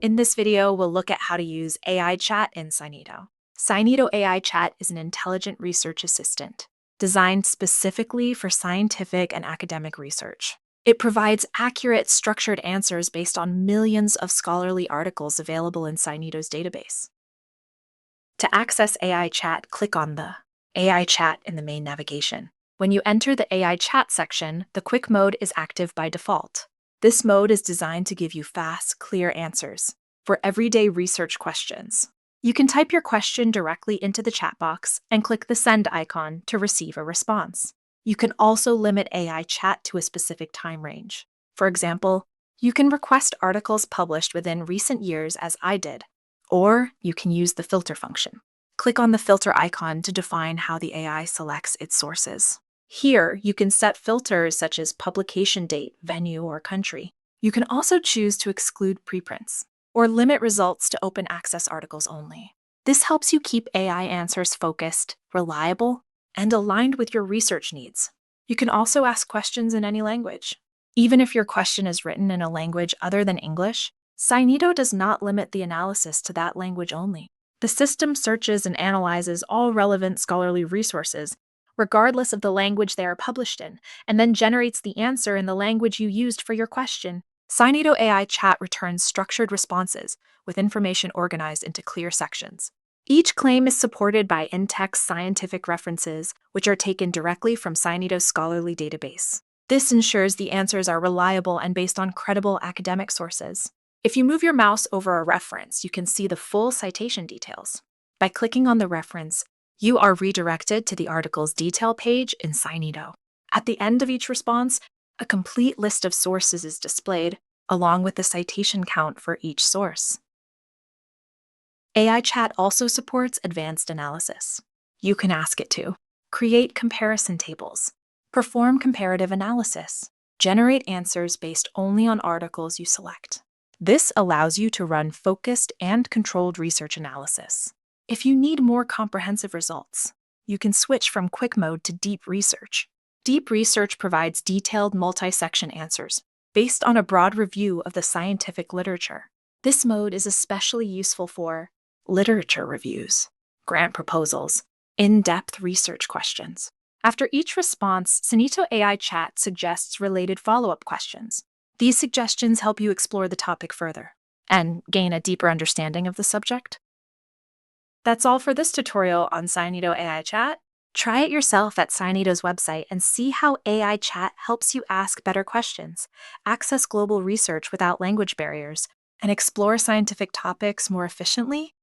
In this video, we'll look at how to use AI Chat in SCiNiTO. SCiNiTO AI Chat is an intelligent research assistant designed specifically for scientific and academic research. It provides accurate, structured answers based on millions of scholarly articles available in SCiNiTO's database. To access AI Chat, click on the AI Chat in the main navigation. When you enter the AI Chat section, the quick mode is active by default. This mode is designed to give you fast, clear answers for everyday research questions. You can type your question directly into the chat box and click the send icon to receive a response. You can also limit AI Chat to a specific time range. For example, you can request articles published within recent years as I did, or you can use the filter function. Click on the filter icon to define how the AI selects its sources. Here, you can set filters such as publication date, venue, or country. You can also choose to exclude preprints or limit results to open access articles only. This helps you keep AI answers focused, reliable, and aligned with your research needs. You can also ask questions in any language. Even if your question is written in a language other than English, SCiNiTO does not limit the analysis to that language only. The system searches and analyzes all relevant scholarly resources, regardless of the language they are published in, and then generates the answer in the language you used for your question. SCiNiTO AI Chat returns structured responses with information organized into clear sections. Each claim is supported by in-text scientific references, which are taken directly from SCiNiTO's scholarly database. This ensures the answers are reliable and based on credible academic sources. If you move your mouse over a reference, you can see the full citation details. By clicking on the reference, you are redirected to the article's detail page in SCiNiTO. At the end of each response, a complete list of sources is displayed, along with the citation count for each source. AI Chat also supports advanced analysis. You can ask it to create comparison tables, perform comparative analysis, generate answers based only on articles you select. This allows you to run focused and controlled research analysis. If you need more comprehensive results, you can switch from quick mode to deep research. Deep research provides detailed multi-section answers based on a broad review of the scientific literature. This mode is especially useful for literature reviews, grant proposals, in-depth research questions. After each response, SCiNiTO AI Chat suggests related follow-up questions. These suggestions help you explore the topic further and gain a deeper understanding of the subject. That's all for this tutorial on SCiNiTO AI Chat. Try it yourself at SCiNiTO's website and see how AI Chat helps you ask better questions, access global research without language barriers, and explore scientific topics more efficiently